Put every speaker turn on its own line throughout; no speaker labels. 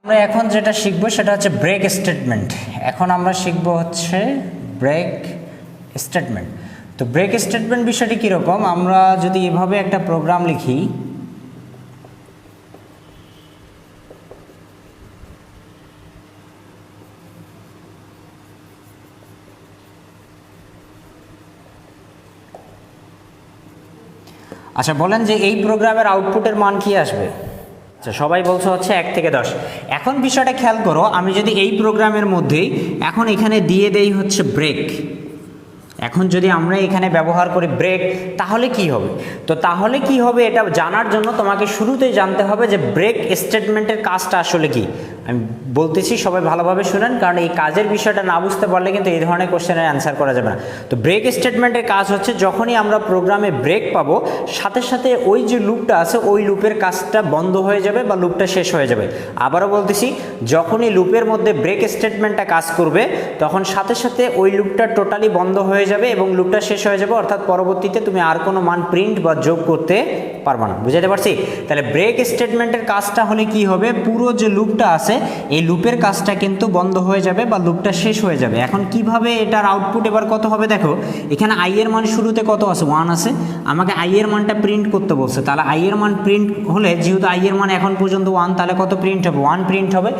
আমরা এখন যেটা শিখবো সেটা হচ্ছে ব্রেক স্টেটমেন্ট। এখন আমরা শিখবো হচ্ছে ব্রেক স্টেটমেন্ট। তো ব্রেক স্টেটমেন্ট বিষয়টি কীরকম, আমরা যদি এভাবে একটা প্রোগ্রাম লিখি, আচ্ছা বলেন যে এই প্রোগ্রামের আউটপুটের মান কি আসবে? আচ্ছা সবাই বলছে হচ্ছে 1 থেকে 10। এখন বিষয়টা খেয়াল করো, আমি যদি এই প্রোগ্রামের মধ্যেই এখন এখানে দিয়ে দেই হচ্ছে ব্রেক, এখন যদি আমরা এখানে ব্যবহার করি ব্রেক, তাহলে কি হবে? তো তাহলে কি হবে এটা জানার জন্য তোমাকে শুরুতেই জানতে হবে যে ব্রেক স্টেটমেন্টের কাজটা আসলে কি। আমি বলতেছি সবাই ভালোভাবে শুনেন, কারণ এই কাজের বিষয়টা না বুঝতে পারলে কিন্তু এই ধরনের কোশ্চেনের অ্যান্সার করা যাবে না। তো ব্রেক স্টেটমেন্টের কাজ হচ্ছে যখনই আমরা প্রোগ্রামে ব্রেক পাবো সাথে সাথে ওই যে লুপটা আছে ওই লুপের কাজটা বন্ধ হয়ে যাবে বা লুপটা শেষ হয়ে যাবে। আবারও বলতেছি, যখনই লুপের মধ্যে ব্রেক স্টেটমেন্টটা কাজ করবে তখন সাথে সাথে ওই লুপটা টোটালি বন্ধ হয়ে যাবে এবং লুপটা শেষ হয়ে যাবে, অর্থাৎ পরবর্তীতে তুমি আর কোনো মান প্রিন্ট বা যোগ করতে পারবে না। বুঝাতে পারছি? তাহলে ব্রেক স্টেটমেন্টের কাজটা হলে কি হবে, পুরো যে লুপটা আছে এই লুপের কাজটা কিন্তু বন্ধ হয়ে যাবে বা লুপটা শেষ হয়ে যাবে। এখন কিভাবে এটার আউটপুট এবার কত হবে দেখো, এখানে আই এর মান শুরুতে কত আছে? 1 আছে। আমাকে আই এর মানটা প্রিন্ট করতে বলছে, তাহলে আই এর মান প্রিন্ট হলে যেহেতু আই এর মান এখন পর্যন্ত 1, তাহলে কত প্রিন্ট হবে? 1 প্রিন্ট হবে।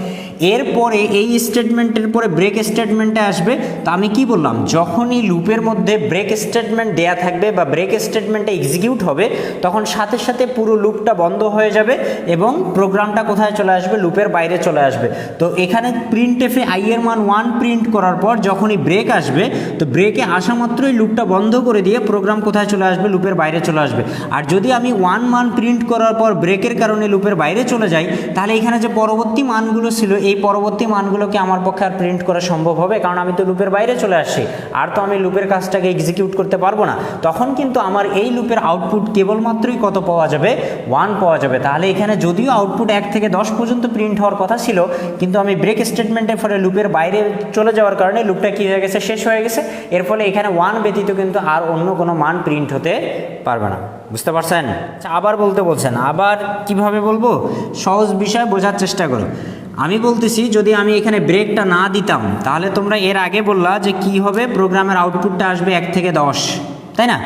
এরপরে এই স্টেটমেন্টের পরে ব্রেক স্টেটমেন্টে আসবে। তো আমি কি বললাম, যখনই লুপের মধ্যে ব্রেক স্টেটমেন্ট দেয়া থাকবে বা ব্রেক স্টেটমেন্টটা এক্সিকিউট হবে তখন সাথে সাথে পুরো লুপটা বন্ধ হয়ে যাবে এবং প্রোগ্রামটা কোথায় চলে আসবে? লুপের বাইরে চলে আসবে। তো এখানে প্রিন্ট এফে আই এর মান 1 প্রিন্ট করার পর যখনই ব্রেক আসবে, তো ব্রেকে আসা মাত্রই লুপটা বন্ধ করে দিয়ে প্রোগ্রাম কোথায় চলে আসবে? লুপের বাইরে চলে আসবে। আর যদি আমি 1 মান প্রিন্ট করার পর ব্রেকের কারণে লুপের বাইরে চলে যাই, তাহলে এখানে যে পরবর্তী মানগুলো ছিল এই পরবর্তী মানগুলোকে আমার পক্ষে আর প্রিন্ট করা সম্ভব হবে, কারণ আমি তো লুপের বাইরে চলে আসছি, আর তো আমি লুপের কাজটাকে এক্সিকিউট করতে পারবো না। তখন কিন্তু আমার এই লুপের আউটপুট কেবলমাত্রই কত পাওয়া যাবে? 1 পাওয়া যাবে। তাহলে এখানে যদিও আউটপুট 1 থেকে 10 পর্যন্ত প্রিন্ট হওয়ার কথা ছিল, কিন্তু আমি ব্রেক স্টেটমেন্টের ফলে লুপের বাইরে চলে যাওয়ার কারণে লুপটা কী হয়ে গেছে? শেষ হয়ে গেছে। এর ফলে এখানে 1 ব্যতীত কিন্তু আর অন্য কোনো মান প্রিন্ট হতে পারবে না। বুঝতে পারছেন? আচ্ছা আবার বলতে বলছেন, আবার কিভাবে বলবো? সহজ বিষয় বোঝার চেষ্টা করো। আমি বলতেছি যদি আমি এখানে ব্রেকটা না দিতাম তাহলে তোমরা এর আগে বললা যে কি হবে, প্রোগ্রামের আউটপুটটা আসবে 1 থেকে 10, তাই না?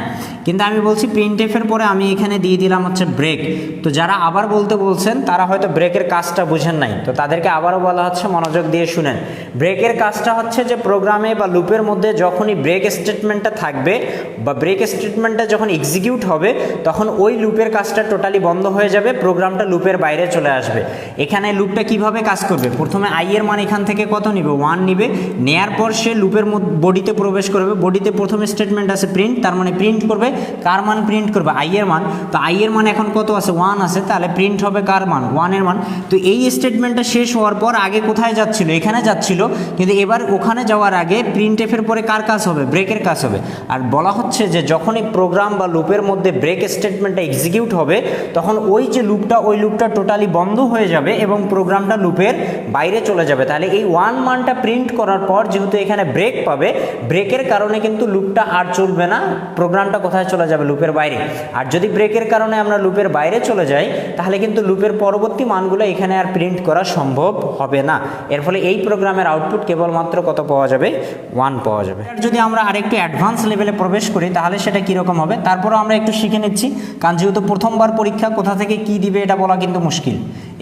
কিন্তু আমি বলছি প্রিন্ট এফের পরে আমি এখানে দিয়ে দিলাম হচ্ছে ব্রেক। তো যারা আবার বলতে বলছেন তারা হয়তো ব্রেকের কাজটা বুঝেন নাই, তো তাদেরকে আবারও বলা হচ্ছে মনোযোগ দিয়ে শুনেন। ব্রেকের কাজটা হচ্ছে যে প্রোগ্রামে বা লুপের মধ্যে যখনই ব্রেক স্টেটমেন্টটা থাকবে বা ব্রেক স্টেটমেন্টটা যখন এক্সিকিউট হবে তখন ওই লুপের কাজটা টোটালি বন্ধ হয়ে যাবে, প্রোগ্রামটা লুপের বাইরে চলে আসবে। এখানে লুপটা কিভাবে কাজ করবে? প্রথমে আই এর মান এখান থেকে কত নিবে? 1 নিবে। নেয়ার পর সে লুপের বডিতে প্রবেশ করবে। বডিতে প্রথম স্টেটমেন্ট আছে প্রিন্ট, তার মানে প্রিন্ট করবে কার মান? প্রিন্ট করবে আই এর মান। তো আই এর মান এখন কত আছে? 1 আছে, তাহলে প্রিন্ট হবে কার মান? 1 এর মান। তো এই স্টেটমেন্টটা শেষ হওয়ার পর আগে কোথায় যাচ্ছিল? এখানে যাচ্ছিল, কিন্তু এবার ওখানে যাওয়ার আগে প্রিন্ট এফের পরে কার কাজ হবে? ব্রেকের কাজ হবে। আর বলা হচ্ছে যে যখনই প্রোগ্রাম বা লুপের মধ্যে ব্রেক স্টেটমেন্টটা এক্সিকিউট হবে তখন ওই যে লুপটা ওই লুপটা টোটালি বন্ধ হয়ে যাবে এবং প্রোগ্রামটা লুপের বাইরে চলে যাবে। তাহলে এই 1 মানটা প্রিন্ট করার পর যেহেতু এখানে ব্রেক পাবে, ব্রেকের কারণে কিন্তু লুপটা আর চলবে না, প্রোগ্রামটা কোথায় চলে যাবে? লুপের বাইরে। আর যদি ব্রেকের কারণে আমরা লুপের বাইরে চলে যাই তাহলে কিন্তু লুপের পরবর্তী মানগুলো এখানে আর প্রিন্ট করা সম্ভব হবে না। এর ফলে এই প্রোগ্রামের আউটপুট কেবলমাত্র কত পাওয়া যাবে? 1 পাওয়া যাবে। যদি আমরা আরেকটু অ্যাডভান্স লেভেলে প্রবেশ করি তাহলে সেটা কীরকম হবে তারপরও আমরা একটু শিখে নিচ্ছি, কারণ যেহেতু প্রথমবার পরীক্ষা, কোথা থেকে কি দিবে এটা বলা কিন্তু মুশকিল।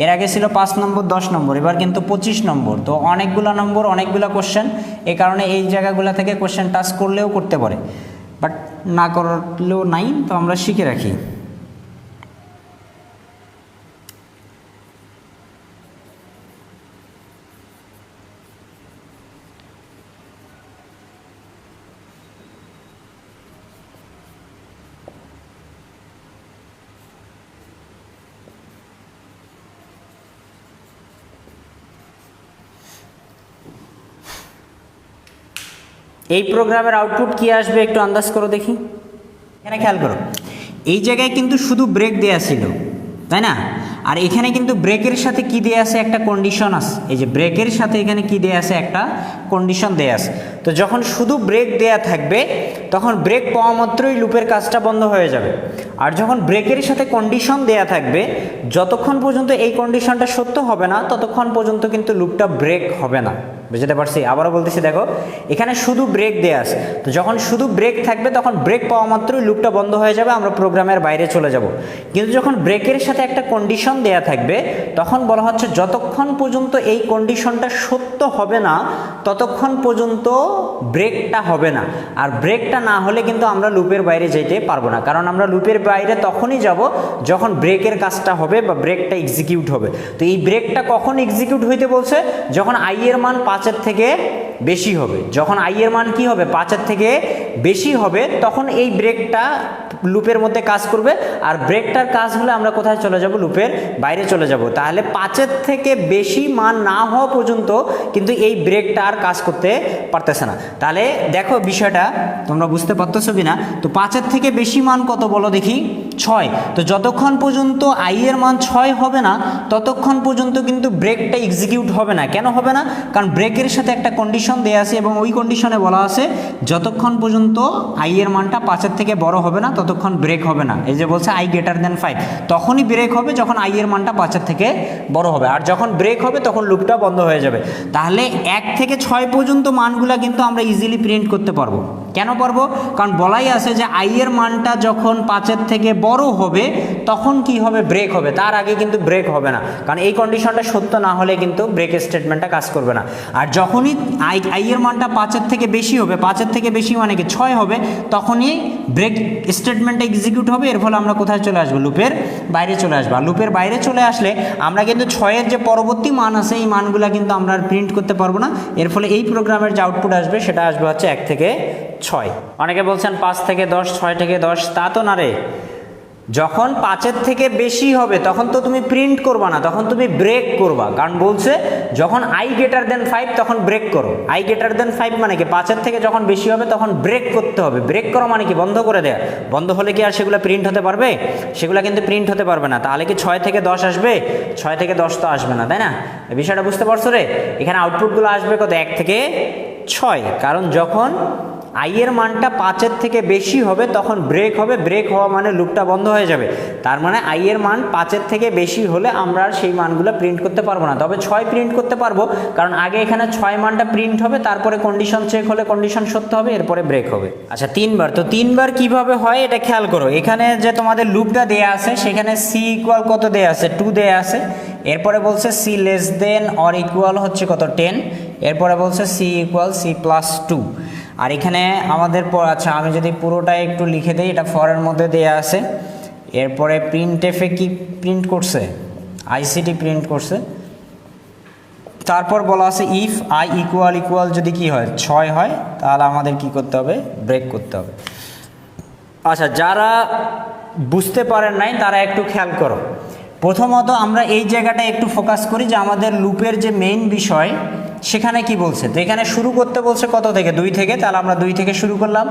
এর আগে ছিল 5 নম্বর 10 নম্বর, এবার কিন্তু 25 নম্বর। তো অনেকগুলো নম্বর, অনেকগুলো কোশ্চেন, এই কারণে এই জায়গাগুলো থেকে কোশ্চেন টাচ করলেও করতে পারে, বাট না করলেও নাই, তো আমরা শিখে রাখি। এই প্রোগ্রামের আউটপুট কি আসবে একটু আন্দাজ করো দেখি। এখানে খেয়াল করো, এই জায়গায় কিন্তু শুধু ব্রেক দেয়া ছিল, তাই না? আর এখানে কিন্তু ব্রেকের সাথে কি দেয়া আছে, একটা কন্ডিশন আছে। এই যে ব্রেকের সাথে এখানে কি দেয়া আছে, একটা কন্ডিশন দেয়া আছে। তো যখন শুধু ব্রেক দেয়া থাকবে তখন ব্রেক পাওয়া মাত্রই লুপের কাজটা বন্ধ হয়ে যাবে। আর যখন ব্রেকের সাথে কন্ডিশন দেয়া থাকবে, যতক্ষণ পর্যন্ত এই কন্ডিশনটা সত্য হবে না ততক্ষণ পর্যন্ত কিন্তু লুপটা ব্রেক হবে না। বুঝতে পারছি? আবারও বলতেছি, দেখো এখানে শুধু ব্রেক দেয়া আছে, তো যখন শুধু ব্রেক থাকবে তখন ব্রেক পাওয়া মাত্রই লুপটা বন্ধ হয়ে যাবে, আমরা প্রোগ্রামের বাইরে চলে যাব। কিন্তু যখন ব্রেকের সাথে একটা কন্ডিশন দেয়া থাকবে তখন বলা হচ্ছে যতক্ষণ পর্যন্ত এই কন্ডিশনটা সত্য হবে না ততক্ষণ পর্যন্ত ব্রেকটা হবে না। আর ব্রেকটা না হলে কিন্তু আমরা লুপের বাইরে যেতে পারবো না, কারণ আমরা লুপের বাইরে তখনই যাব যখন ব্রেকের কাজটা হবে বা ব্রেকটা এক্সিকিউট হবে। তো এই ব্রেকটা কখন এক্সিকিউট হইতে বলছে, যখন আই এর মান 5-এর থেকে বেশি হবে। যখন আই এর মান কি হবে, 5-এর থেকে বেশি হবে, তখন এই ব্রেকটা লুপের মধ্যে কাজ করবে। আর ব্রেকটার কাজ হলে আমরা কোথায় চলে যাব, লুপের বাইরে চলে যাব। তাহলে 5-এর থেকে বেশি মান না হওয়া পর্যন্ত কিন্তু এই ব্রেকটা আর কাজ করতে পারতেছে না। তাহলে দেখো বিষয়টা তোমরা বুঝতে পারতেছো কিনা। তো 5-এর থেকে বেশি মান কত বলো দেখি, 6। তো যতক্ষণ পর্যন্ত আই এর মান 6 হবে না ততক্ষণ পর্যন্ত কিন্তু ব্রেকটা এক্সিকিউট হবে না। কেন হবে না, কারণ ব্রেকের সাথে একটা কন্ডিশন দেয়া আছে এবং ওই কন্ডিশনে বলা আছে যতক্ষণ পর্যন্ত আই এর মানটা 5-এর থেকে বড় হবে না ততক্ষণ ব্রেক হবে না। এই যে বলছে আই গ্রেটার দেন 5, তখনই ব্রেক হবে যখন আই এর মানটা 5-এর থেকে বড় হবে। আর যখন ব্রেক হবে তখন লুপটা বন্ধ হয়ে যাবে। তাহলে 1 থেকে 6 পর্যন্ত মানগুলা কিন্তু আমরা ইজিলি প্রিন্ট করতে পারবো। কেন পারবো, কারণ বলাই আছে যে আই এর মানটা যখন 5-এর থেকে বড় হবে তখন কি হবে, ব্রেক হবে। তার আগে কিন্তু ব্রেক হবে না, কারণ এই কন্ডিশনটা সত্য না হলে কিন্তু ব্রেক স্টেটমেন্টটা কাজ করবে না। আর যখনই আই এর মানটা 5-এর থেকে বেশি হবে, 5-এর থেকে বেশি মানে কি 6 হবে, তখনই ব্রেক স্টেটমেন্টটা এক্সিকিউট হবে। এর ফলে আমরা কোথায় চলে আসবো, লুপের বাইরে চলে আসবো। আর লুপের বাইরে চলে আসলে আমরা কিন্তু 6-এর যে পরবর্তী মান আছে এই মানগুলা কিন্তু আমরা আর প্রিন্ট করতে পারবো না। এর ফলে এই প্রোগ্রামের যে আউটপুট আসবে সেটা আসবে হচ্ছে 1 থেকে 6। অনেকে বলছেন 5 থেকে 10, 6 থেকে 10, তা তো না রে। যখন 5-এর থেকে বেশি হবে তখন তো তুমি প্রিন্ট করবা না, তখন তুমি ব্রেক করবা। কারণ বলছে যখন আই গ্রেটার দেন 5 তখন ব্রেক করো। আই গ্রেটার দেন 5 মানে কি, 5-এর থেকে যখন বেশি হবে তখন ব্রেক করতে হবে। ব্রেক করা মানে কি, বন্ধ করে দেয়া। বন্ধ হলে কি আর সেগুলো প্রিন্ট হতে পারবে, সেগুলো কিন্তু প্রিন্ট হতে পারবে না। তাহলে কি 6 থেকে 10 আসবে, 6 থেকে 10 তো আসবে না, তাই না? এই বিষয়টা বুঝতে পারছো রে? এখানে আউটপুটগুলো আসবে কত, 1 থেকে 6। কারণ যখন আই এর মানটা 5-এর থেকে বেশি হবে তখন ব্রেক হবে। ব্রেক হওয়া মানে লুপটা বন্ধ হয়ে যাবে। তার মানে আই এর মান 5-এর থেকে বেশি হলে আমরা আর সেই মানগুলো প্রিন্ট করতে পারবো না। তবে 6 প্রিন্ট করতে পারবো, কারণ আগে এখানে 6 মানটা প্রিন্ট হবে, তারপরে কন্ডিশন চেক হলে কন্ডিশন সত্য হবে, এরপরে ব্রেক হবে। আচ্ছা 3বার, তো 3বার কিভাবে হয় এটা খেয়াল করো। এখানে যে তোমাদের লুপটা দেয়া আছে সেখানে সি ইকুয়াল কত দেয়া আছে, 2 দেয়া আছে। এরপরে বলছে C less than or equal হচ্ছে কত, 10। এরপরে বলছে সি ইকুয়াল সি প্লাস 2। আর এখানে আমাদের আচ্ছা আমি যদি পুরোটাই একটু লিখে দিই, এটা ফরের মধ্যে দেয়া আছে। এরপরে প্রিন্ট এফে কি প্রিন্ট করছে, আইসিটি প্রিন্ট করছে। তারপর বলা আছে ইফ আই ইকুয়াল ইকুয়াল যদি কি হয়, 6 হয়, তাহলে আমাদের কি করতে হবে, ব্রেক করতে হবে। আচ্ছা যারা বুঝতে পারেন নাই তারা একটু খেয়াল করো। প্রথমত আমরা এই জায়গাটা একটু ফোকাস করি যে আমাদের লুপের যে মেইন বিষয় সেখানে কি বলছে। তো এখানে শুরু করতে বলছে কত থেকে, 2 থেকে। তাহলে আমরা 2 থেকে শুরু করলাম।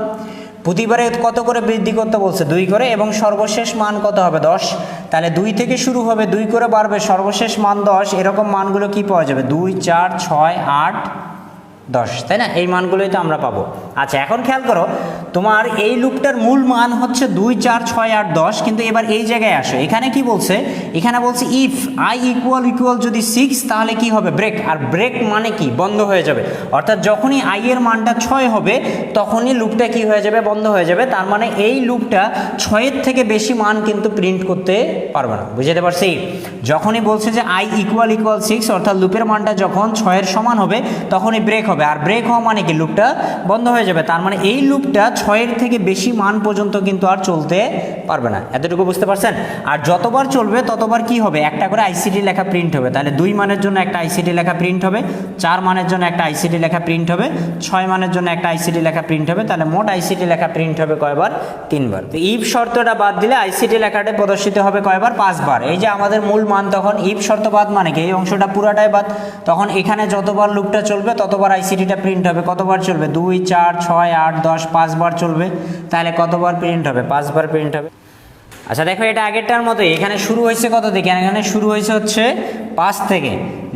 প্রতিবারে কত করে বৃদ্ধি করতে বলছে, 2 করে, এবং সর্বশেষ মান কত হবে, 10। তাহলে 2 থেকে শুরু হবে, 2 করে বাড়বে, সর্বশেষ মান 10। এরকম মানগুলো কি পাওয়া যাবে, 2, 4, 6, 8, 10, তাই না? এই মানগুলোই তো আমরা পাবো। আচ্ছা এখন খেয়াল করো, তোমার এই লুপটার মূল মান হচ্ছে 2, 4, 6, 8, 10। কিন্তু এবার এই জায়গায় আসো, এখানে কি বলছে, এখানে বলছে ইফ আই ইকুয়াল ইকুয়াল যদি 6 তাহলে কি হবে, ব্রেক। আর ব্রেক মানে কি, বন্ধ হয়ে যাবে। অর্থাৎ যখনই আই এর মানটা 6 হবে তখনই লুপটা কি হয়ে যাবে, বন্ধ হয়ে যাবে। তার মানে এই লুপটা 6-এর থেকে বেশি মান কিন্তু প্রিন্ট করতে পারবে না। বুঝতে পারছি? যখনই বলছে যে আই ইকুয়াল ইকুয়াল 6 অর্থাৎ লুপের মানটা যখন 6-এর সমান হবে তখনই ব্রেক হবে। আর ব্রেক হওয়া মানে কি, লুপটা বন্ধ হয়ে যাবে। তার মানে এই লুপটা 6-এর থেকে বেশি মান পর্যন্ত কিন্তু আর চলতে পারবে না। এতটুকু বুঝতে পারছেন? আর যতবার চলবে ততবার কি হবে, একটা করে আইসিটি লেখা প্রিন্ট হবে। তাহলে 2 মানের জন্য একটা আইসিটি লেখা প্রিন্ট হবে, 4 মানের জন্য একটা আইসিটি লেখা প্রিন্ট হবে, 6 মানের জন্য একটা আইসিটি লেখা প্রিন্ট হবে। তাহলে মোট আইসিটি লেখা প্রিন্ট হবে কয়বার, 3বার। তো ইফ শর্তটা বাদ দিলে আইসিটি লেখাটা প্রদর্শিত হবে কয়বার, 5বার। এই যে আমাদের মূল মান, তখন ইফ শর্ত বাদ মানে কি, এই অংশটা পুরাটাই বাদ। তখন এখানে যতবার লুপটা চলবে ততবার আইসিটিটা প্রিন্ট হবে। কতবার চলবে, 2, 4, 6, 8, 10, 5বার চলবে। তাহলে কতবার প্রিন্ট হবে, 5বার প্রিন্ট হবে। আচ্ছা দেখো এটা আগেরটার মতোই, এখানে শুরু হয়েছে কত থেকে, এখানে শুরু হয়েছে হচ্ছে 5 থেকে,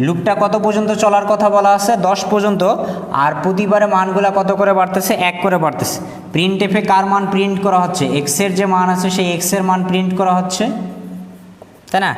লুপটা কত পর্যন্ত চলার কথা বলা আছে 10 পর্যন্ত, আর প্রতিবারে মানগুলা কত করে বাড়তেছে 1 করে বাড়তেছে। প্রিন্ট এফে কার মান প্রিন্ট করা হচ্ছে, এক্সের যে মান আছে সেই এক্সের মান প্রিন্ট করা হচ্ছে, তাই না?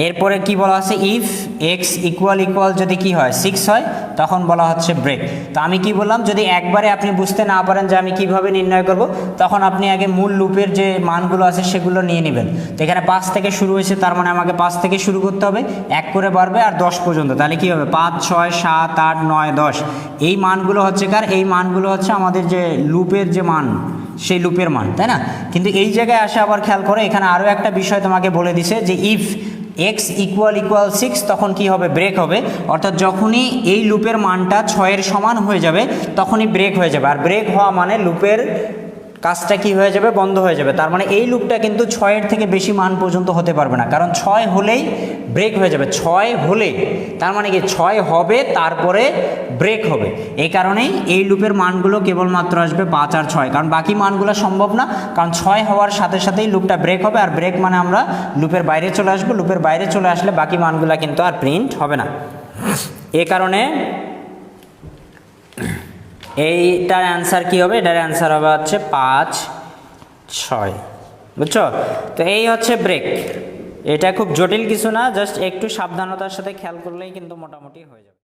এরপরে কি বলা আছে, ইফ এক্স ইকুয়াল যদি কি হয় 6 হয় তখন বলা হচ্ছে ব্রেক। তো আমি কি বললাম, যদি একবারে আপনি বুঝতে না পারেন যে আমি কিভাবে নির্ণয় করব, তখন আপনি আগে মূল লুপের যে মানগুলো আছে সেগুলো নিয়ে নেবেন। তো এখানে 5 থেকে শুরু হয়েছে, তার মানে আমাকে 5 থেকে শুরু করতে হবে, 1 করে বাড়বে আর 10 পর্যন্ত, তাহলে কি হবে 5 6 7 8 9 10। এই মানগুলো হচ্ছে কার, এই মানগুলো হচ্ছে আমাদের যে লুপের যে মান, সেই লুপের মান, তাই না? কিন্তু এই জায়গায় আসে আবার খেয়াল করে, এখানে আরও একটা বিষয় তোমাকে বলে দিছে যে ইফ এক্স ইকুয়াল 6 তখন কি হবে, ব্রেক হবে। অর্থাৎ যখনই এই লুপের মানটা 6-এর সমান হয়ে যাবে তখনই ব্রেক হয়ে যাবে। আর ব্রেক হওয়া মানে লুপের কাজটা কি হয়ে যাবে, বন্ধ হয়ে যাবে। তার মানে এই লুপটা কিন্তু 6-এর থেকে বেশি মান পর্যন্ত হতে পারবে না, কারণ 6 হলেই ব্রেক হয়ে যাবে। 6 হলে তার মানে কি 6 হবে তারপরে ব্রেক হবে। এই কারণেই এই লুপের মানগুলো কেবলমাত্র আসবে 5 আর 6, কারণ বাকি মানগুলো সম্ভব না, কারণ 6 হওয়ার সাথে সাথেই লুপটা ব্রেক হবে। আর ব্রেক মানে আমরা লুপের বাইরে চলে আসবো, লুপের বাইরে চলে আসলে বাকি মানগুলো কিন্তু আর প্রিন্ট হবে না। এ কারণে এইটার অ্যান্সার কি হবে, এটার অ্যান্সার হবে হচ্ছে 5 6, বুঝছো? তো এই হচ্ছে ব্রেক। এটা খুব জটিল কিছু না, জাস্ট একটু সাবধানতার সাথে খেয়াল করলেই কিন্তু মোটামুটি হয়ে যাবে।